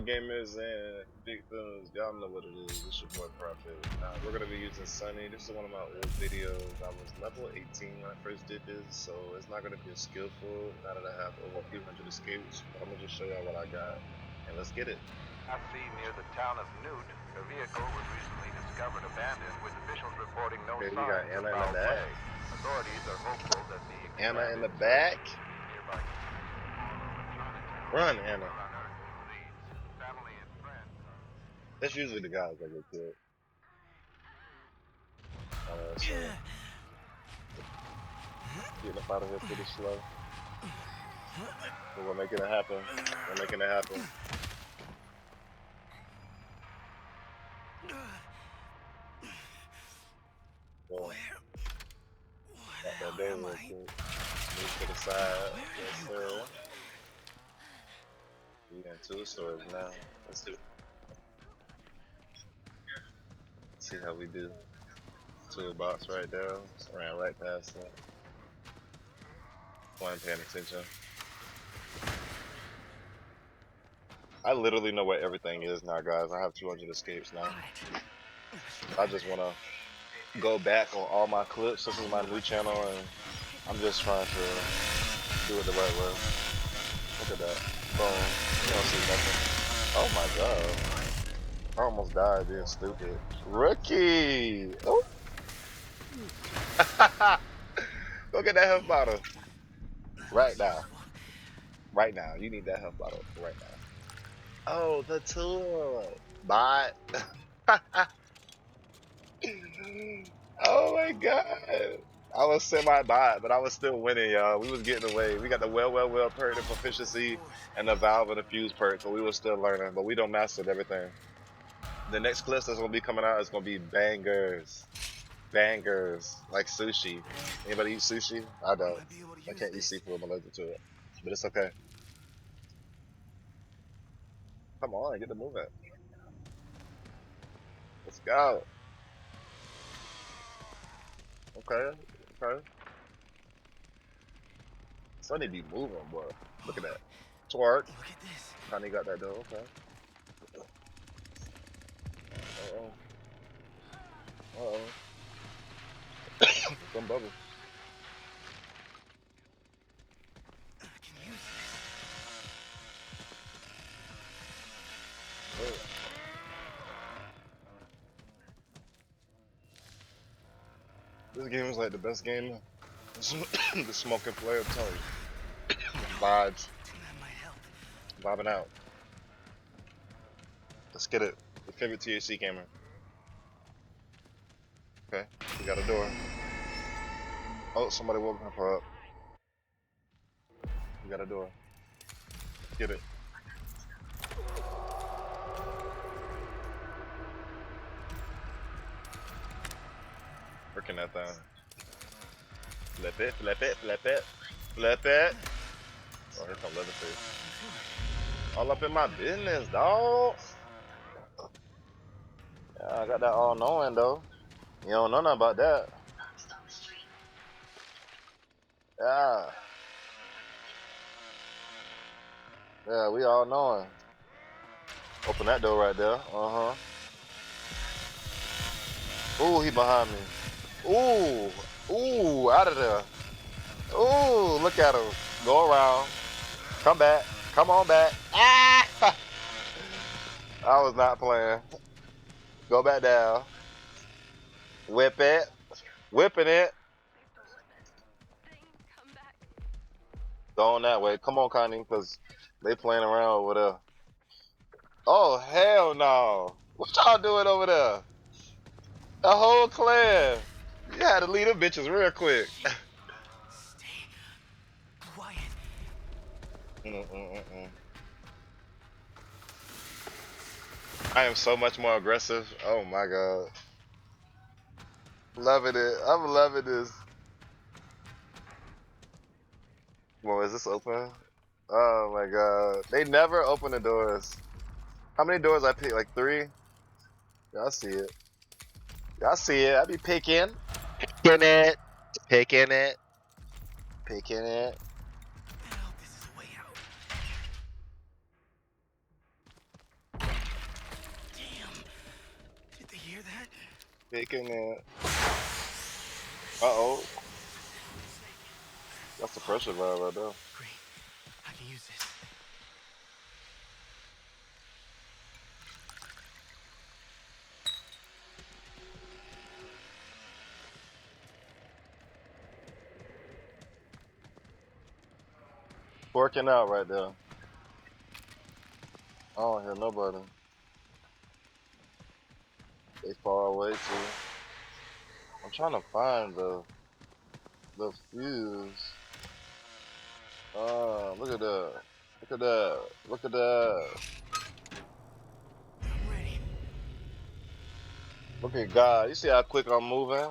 gamers and big films? Y'all know what it is. It's your boy Prophet. We're gonna be using Sunny. This is one of my old videos. I was level 18 when I first did this, so it's not gonna be a skillful. Now that I have over a few hundred escapes, but I'm gonna just show y'all what I got, and let's get it. I see near the town of Newt, a vehicle was recently discovered abandoned, with officials reporting no Okay, we signs got of Anna in foul the back. play. Authorities are hopeful that the Anna in the back. nearby Run, Anna. That's usually the guys that get killed. So getting up out of here pretty slow. But we're making it happen. We're making it happen. So, got that day real quick. Move to the side. Yes, sir. We got two stores now. Let's do it. See how we do. Toolbox right there. Just ran right past it. Wasn't paying attention. I literally know where everything is now, guys. I have 200 escapes now. I just want to go back on all my clips. This is my new channel, and I'm just trying to do it the right way. Look at that. Boom. You don't see nothing. Oh my god. I almost died being stupid. Rookie! Oh. Go get that health bottle. Right now. Right now. You need that health bottle right now. Oh, the tool. Bot. Oh my god. I was semi-bot, but I was still winning, y'all. We was getting away. We got the well perk, the proficiency, and the valve and the fuse perk, but we were still learning. But we don't mastered everything. The next clip that's gonna be coming out is gonna be bangers. Bangers. Like sushi. Anybody eat sushi? I don't. I can't eat seafood. I'm allergic to it. But it's okay. Come on, get the move at. Let's go. Okay. Okay. Sonny be moving, boy. Look at that. Twerk. Look at this. Connie got that though. Okay. Uh-oh. Uh-oh. Some bubbles. I can use Oh. This game is like the best game. The smoking player, I'm telling you. Vibes. that might help. Vibing out. Let's get it. Your favorite THC gamer. Okay, we got a door. Oh, somebody woke her up. We got a door. Get it. Working that thing. Flip it, flip it, flip it, flip it. Oh, here come Leatherface. All up in my business, dog. Yeah, I got that all knowing though. You don't know nothing about that. Yeah. Yeah, we all knowing. Open that door right there. Uh-huh. Ooh, he behind me. Ooh. Ooh, out of there. Ooh, look at him. Go around. Come back. Come on back. Ah! I was not playing. Go back down. Whip it. Whipping it. Going that way. Come on, Connie, because they playing around over there. Oh, hell no. What y'all doing over there? The whole clan. You had to leave them bitches real quick. Stay quiet. I am so much more aggressive. Oh my god. Loving it. I'm loving this. Well, is this open? Oh my god. They never open the doors. How many doors I pick? Like 3? Y'all see it. Y'all see it. I be picking. Picking it. Picking it. Picking it. I hope this is a way out. Kicking it. Uh-oh. That's the pressure valve right there. Great. I can use this. Working out right there. I don't hear nobody. They far away too. I'm trying to find the fuse. Look at that. Look at that. Look at that. I'm ready. Look at God. You see how quick I'm moving?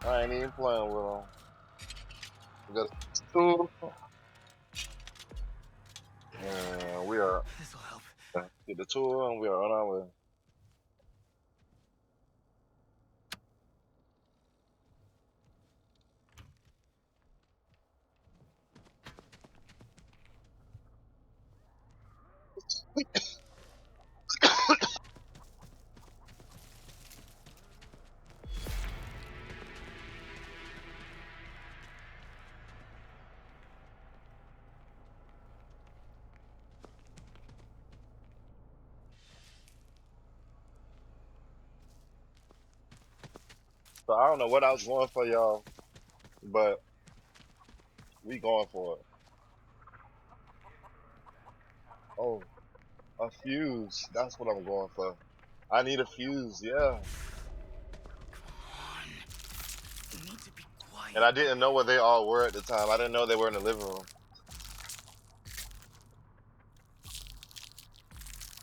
I ain't even playing with him. We got two. And we are This'll help. get the tour and we are on our way. So I don't know what I was going for, y'all, but we going for it. Oh, a fuse. That's what I'm going for. I need a fuse, yeah. Come on. You need to be And quiet. I didn't know where they all were at the time. I didn't know they were in the living room.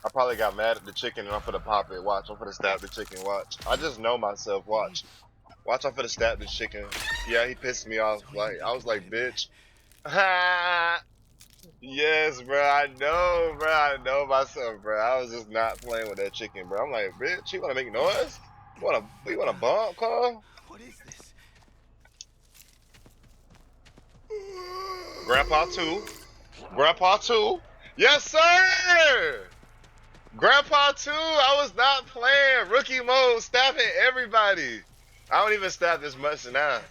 I probably got mad at the chicken and I'm finna pop it. Watch, I'm finna stab the chicken. Watch. I just know myself. Watch. Watch, I'm finna stab the chicken. Yeah, he pissed me off. Don't Like, even I think was about like, it, man. bitch. Ha! Yes, bro. I know, bro. I know myself, bro. I was just not playing with that chicken, bro. I'm like, bitch, you wanna make noise? You wanna bump, Carl? What is this? Grandpa 2. Grandpa 2. Yes, sir! Grandpa 2, I was not playing. Rookie mode, stabbing everybody. I don't even stab this much now.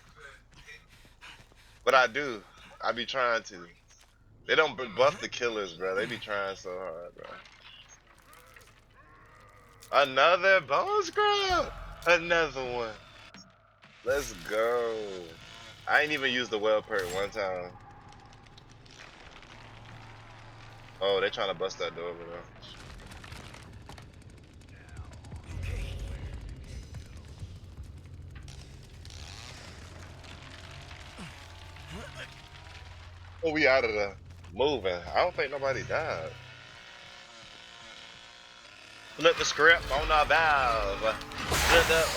But I do. I be trying to. They don't buff the killers, bro. They be trying so hard, bro. Another bone scrub. Another one. Let's go. I ain't even used the well perk one time. Oh, they trying to bust that door over there. Okay. Oh, we out of there. Moving. I don't think nobody died. Flip the script on the valve.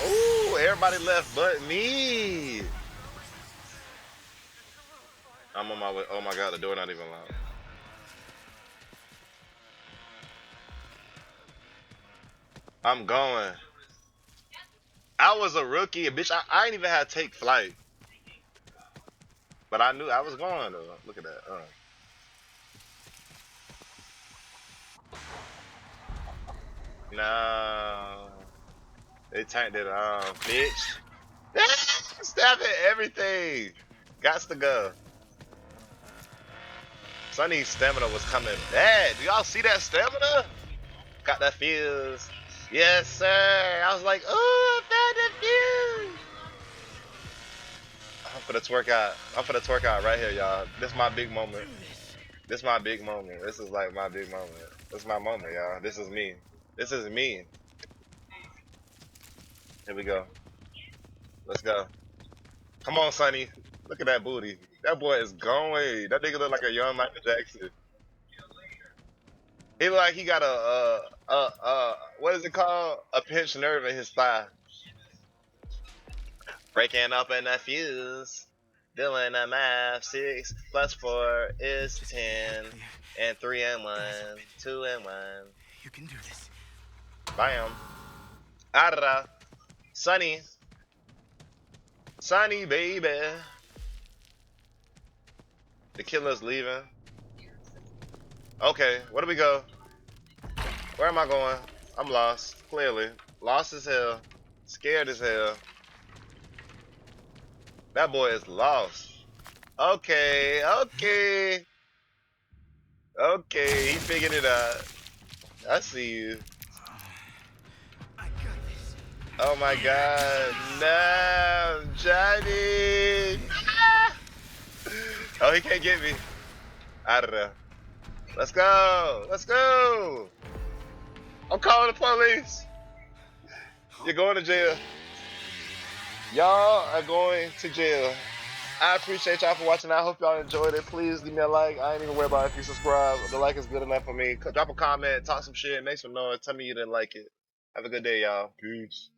Ooh, everybody left but me. I'm on my way. Oh my god, the door not even locked. I'm going. I was a rookie, bitch. I ain't even had to take flight. But I knew I was going though. Look at that. No. They tanked it off, bitch. Stab at everything. Gots to go. Sonny's stamina was coming bad. Do y'all see that stamina? Got that fuse. Yes, sir. I was like, ooh, I found the fuse. I'm finna twerk out. I'm finna twerk out right here, y'all. This is my big moment. This is my big moment. This is like my big moment. This is my moment, y'all. This is me. This is me. Here we go. Let's go. Come on, Sonny. Look at that booty. That boy is going. That nigga look like a young Michael Jackson. He look like he got what is it called? A pinched nerve in his thigh. Breaking up in that fuse. Doing the math. 6 plus 4 is Just keep your head 10. clear. And 3 and 1. Eyes open. 2 and 1. You can do this. Bam. Arra. Sunny. Sunny, baby. The killer's leaving. Okay, where do we go? Where am I going? I'm lost, clearly. Lost as hell. Scared as hell. That boy is lost. Okay, okay. Okay, he figured it out. I see you. I got this. Oh my god. No, Johnny. Ah! Oh, he can't get me. Out of there. Let's go. Let's go. I'm calling the police. You're going to jail. Y'all are going to jail. I appreciate y'all for watching. I hope y'all enjoyed it. Please leave me a like. I ain't even worried about if you subscribe. The like is good enough for me. Drop a comment, talk some shit, make some noise. Tell me you didn't like it. Have a good day, y'all. Peace.